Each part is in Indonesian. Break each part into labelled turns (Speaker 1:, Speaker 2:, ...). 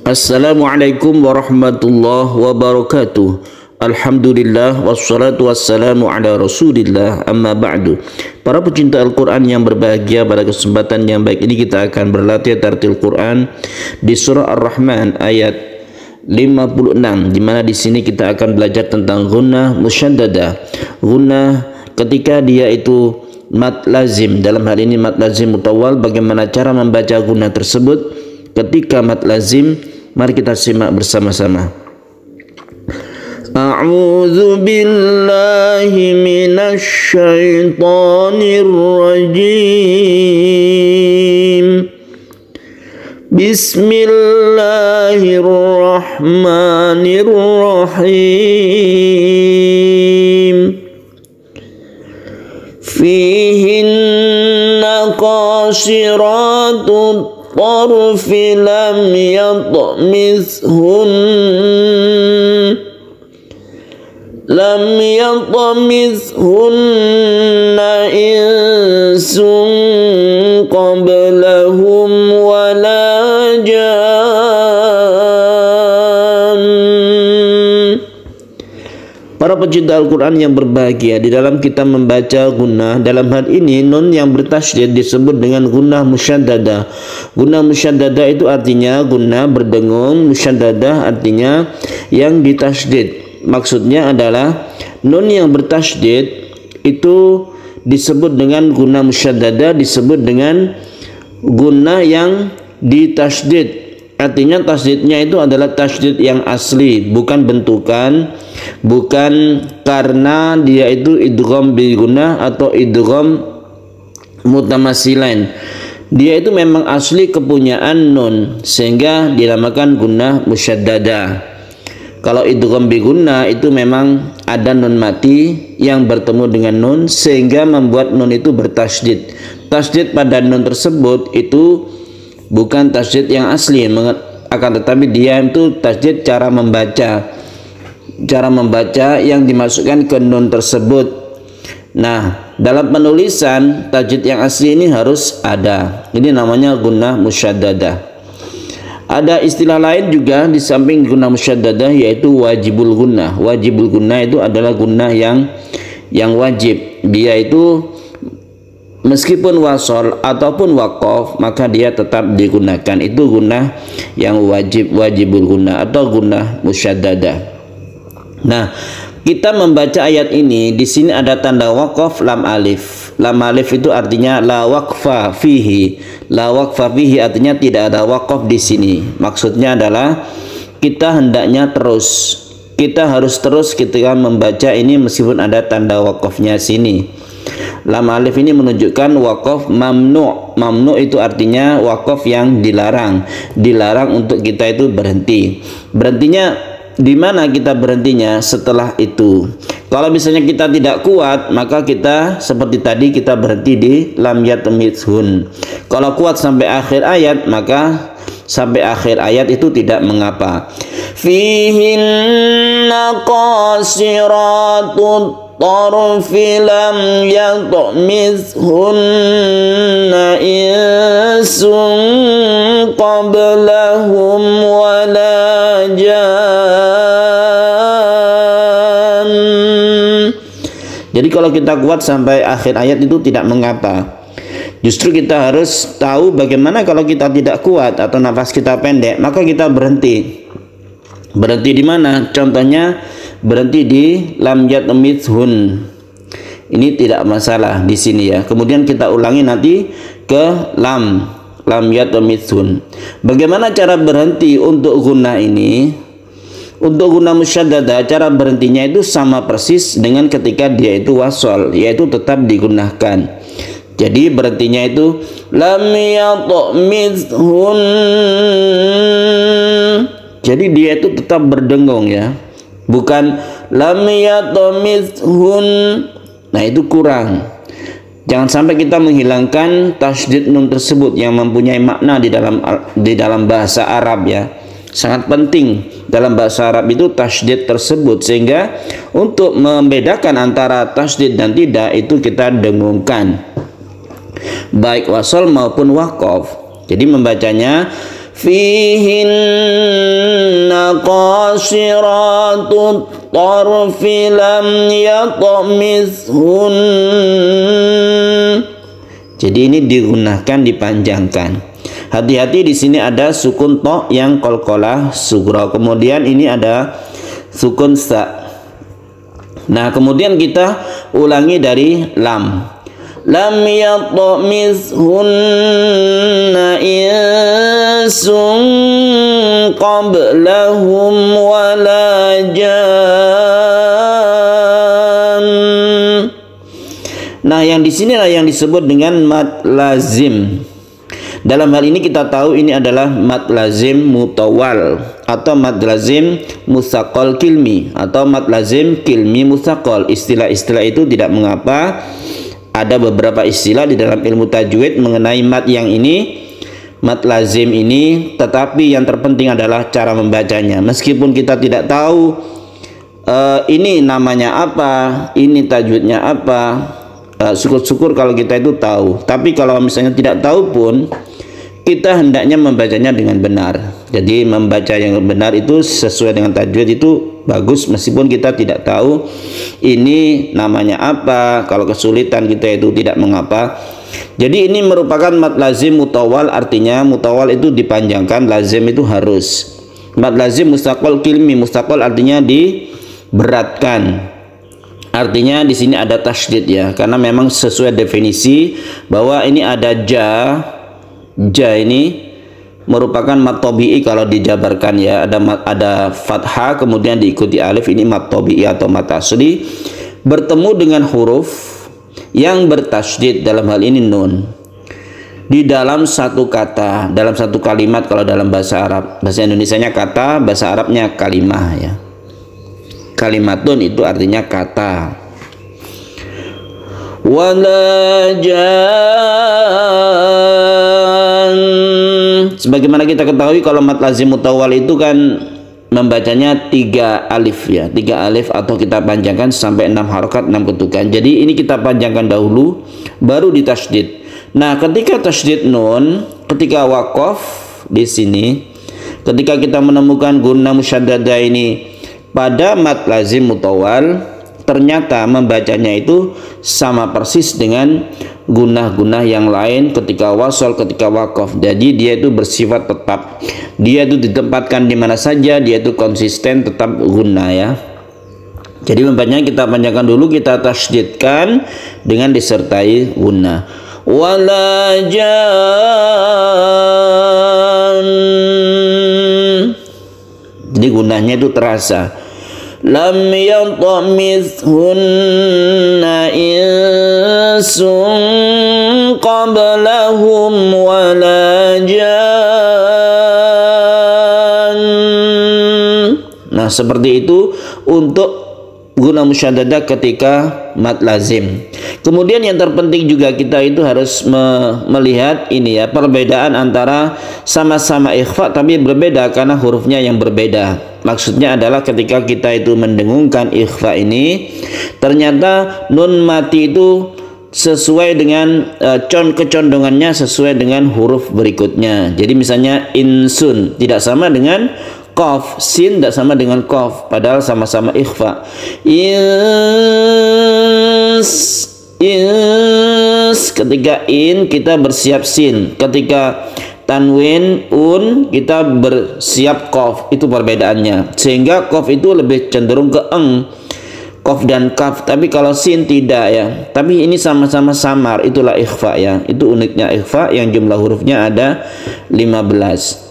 Speaker 1: Assalamualaikum warahmatullahi wabarakatuh. Alhamdulillah wassalatu wassalamu ala rasulillah, amma ba'du. Para pecinta Al-Quran yang berbahagia, pada kesempatan yang baik ini kita akan berlatih tartil Quran di surah Ar-Rahman ayat 56, di mana di sini kita akan belajar tentang gunnah musyaddadah. Gunnah ketika dia itu mad lazim, dalam hal ini mad lazim mutawwal. Bagaimana cara membaca gunnah tersebut ketika mad lazim? Mari kita simak bersama-sama. A'udzu billahi minasy syaithanir rajim. Bismillahirrahmanirrahim. Fihinna qasiratut طرف لم يطمثهن إنس قبلهم ولا جان. Para pecinta Al-Quran yang berbahagia, di dalam kita membaca gunnah, dalam hal ini nun yang bertasydid disebut dengan gunnah musyaddadah. Gunnah musyaddadah itu artinya gunnah berdengung, musyaddadah artinya yang ditasydid. Maksudnya adalah nun yang bertasydid itu disebut dengan gunnah musyaddadah, disebut dengan gunnah yang ditasydid. Artinya tasydidnya itu adalah tasydid yang asli, bukan bentukan, bukan karena dia itu idgham bi gunnah atau idgham mutamasilain. Dia itu memang asli kepunyaan nun sehingga dinamakan gunnah musyaddadah. Kalau idgham bi gunnah itu memang ada nun mati yang bertemu dengan nun sehingga membuat nun itu bertasydid. Tasydid pada nun tersebut itu bukan tasydid yang asli, akan tetapi dia itu tasydid cara membaca yang dimasukkan ke nun tersebut. Nah, dalam penulisan tasydid yang asli ini harus ada. Ini namanya gunnah musyaddadah. Ada istilah lain juga di samping gunnah musyaddadah, yaitu wajibul gunnah. Wajibul gunnah itu adalah gunnah yang wajib. Dia itu meskipun wasol ataupun waqaf, maka dia tetap digunakan. Itu gunnah yang wajib, wajibul gunnah atau gunnah musyaddadah. Nah, kita membaca ayat ini, di sini ada tanda waqaf lam alif. Lam alif itu artinya la waqfa fihi. La waqfa fihi artinya tidak ada waqaf di sini. Maksudnya adalah kita hendaknya terus. Kita harus terus ketika membaca ini meskipun ada tanda waqafnya sini. Lam alif ini menunjukkan waqaf mamnu. Mamnu itu artinya waqaf yang dilarang. Dilarang untuk kita itu berhenti. Berhentinya di mana kita berhentinya? Setelah itu. Kalau misalnya kita tidak kuat, maka kita seperti tadi kita berhenti di lam yatamithun. Kalau kuat sampai akhir ayat, maka sampai akhir ayat itu tidak mengapa. Fihinna qasiratut tarfi lam yatamithunna insun qablahum wala jan. Jadi kalau kita kuat sampai akhir ayat itu tidak mengapa. Justru kita harus tahu bagaimana kalau kita tidak kuat atau nafas kita pendek, maka kita berhenti. Berhenti di mana? Contohnya berhenti di lam yatamithun. Ini tidak masalah di sini ya. Kemudian kita ulangi nanti ke lam yatamithun. Bagaimana cara berhenti untuk gunnah ini? Untuk gunnah musyaddadah, cara berhentinya itu sama persis dengan ketika dia itu wasol, yaitu tetap digunakan. Jadi berhentinya itu lam yatamithun. Jadi dia itu tetap berdengung ya, bukan lam yatamithun. Nah, itu kurang. Jangan sampai kita menghilangkan tasydid nun tersebut yang mempunyai makna di dalam bahasa Arab ya. Sangat penting dalam bahasa Arab itu tasydid tersebut, sehingga untuk membedakan antara tasydid dan tidak itu kita dengungkan baik wasol maupun waqaf. Jadi membacanya fihinna qasiratut tarfi lam yatmithun. Jadi ini digunakan, dipanjangkan. Hati-hati, di sini ada sukun to yang qalqalah sughra. Kemudian ini ada sukun sa. Nah, kemudian kita ulangi dari lam. Lam yatmithunna insun qablahum wala jan. Nah, yang di sinilah yang disebut dengan mad lazim. Dalam hal ini kita tahu ini adalah mad lazim mutawal atau mad lazim mutsaqal kilmi atau mad lazim kilmi mutsaqal. Istilah-istilah itu tidak mengapa. Ada beberapa istilah di dalam ilmu tajwid mengenai mad yang ini, mad lazim ini, tetapi yang terpenting adalah cara membacanya. Meskipun kita tidak tahu ini namanya apa, ini tajwidnya apa, syukur-syukur kalau kita itu tahu. Tapi kalau misalnya tidak tahu pun, kita hendaknya membacanya dengan benar. Jadi membaca yang benar itu sesuai dengan tajwid itu bagus, meskipun kita tidak tahu ini namanya apa. Kalau kesulitan kita itu tidak mengapa. Jadi ini merupakan mad lazim mutawal, artinya mutawal itu dipanjangkan, lazim itu harus. Mad lazim mustaqal kilmi, mustaqal artinya diberatkan. Artinya di sini ada tasydid ya, karena memang sesuai definisi bahwa ini ada ja ini merupakan mad tabi'i kalau dijabarkan ya, ada fathah kemudian diikuti alif, ini mad tabi'i atau mad asli bertemu dengan huruf yang bertasydid, dalam hal ini nun, di dalam satu kata, dalam satu kalimat. Kalau dalam bahasa Arab, bahasa Indonesianya kata, bahasa Arabnya kalimah ya. Kalimatun itu artinya kata. Wala jan. Sebagaimana kita ketahui kalau mad lazim mutawal itu kan membacanya 3 alif ya, 3 alif atau kita panjangkan sampai 6 harokat, 6 ketukan. Jadi ini kita panjangkan dahulu baru ditasydid. Nah, ketika tasydid nun, ketika waqaf di sini, ketika kita menemukan gunnah musyaddadah ini pada mad lazim mutawal, ternyata membacanya itu sama persis dengan gunnah-gunnah yang lain ketika wasal, ketika waqaf. Jadi dia itu bersifat tetap, dia itu ditempatkan di mana saja, dia itu konsisten tetap gunnah ya. Jadi membacanya kita panjangkan dulu, kita tasydidkan dengan disertai gunnah. Wala jan. Jadi gunnahnya itu terasa. Lam yatmithunna insun qablahum wala jan. Nah, seperti itu untuk gunnah musyaddadah ketika mad lazim. Kemudian yang terpenting juga kita itu harus melihat ini ya, perbedaan antara sama-sama ikhfa tapi berbeda karena hurufnya yang berbeda. Maksudnya adalah ketika kita itu mendengungkan ikhfa ini, ternyata nun mati itu sesuai dengan kecondongannya sesuai dengan huruf berikutnya. Jadi misalnya insun tidak sama dengan qaf, sin tidak sama dengan qaf, padahal sama-sama ikhfa. Ins, ketika in kita bersiap sin, ketika tanwin un kita bersiap qaf, itu perbedaannya. Sehingga qaf itu lebih cenderung ke eng, qaf dan kaf, tapi kalau sin tidak ya. Tapi ini sama-sama samar, itulah ikhfa ya. Itu uniknya ikhfa yang jumlah hurufnya ada 15.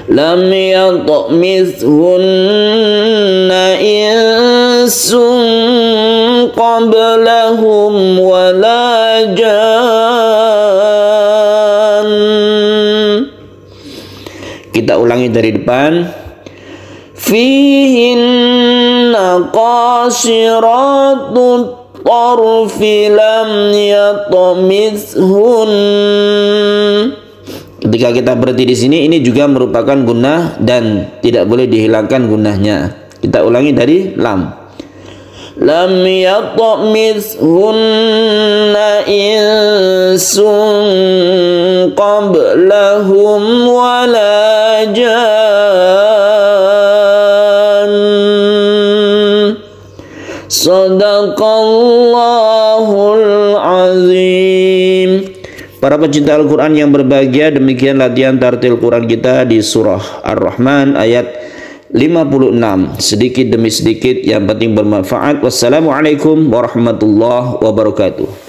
Speaker 1: Lam yatmithunna insun qablahum wala jan. Kita ulangi dari depan. Fihinna qasiratut tarfi lam yatmithun. Ketika kita berhenti di sini, ini juga merupakan gunnah dan tidak boleh dihilangkan gunnahnya. Kita ulangi dari lam. lam yatmithunna insun qablahum wala jan. Sadaqallahul azim. Para pecinta Al-Quran yang berbahagia, demikian latihan tartil Quran kita di surah Ar-Rahman ayat 56. Sedikit demi sedikit, yang penting bermanfaat. Wassalamualaikum warahmatullahi wabarakatuh.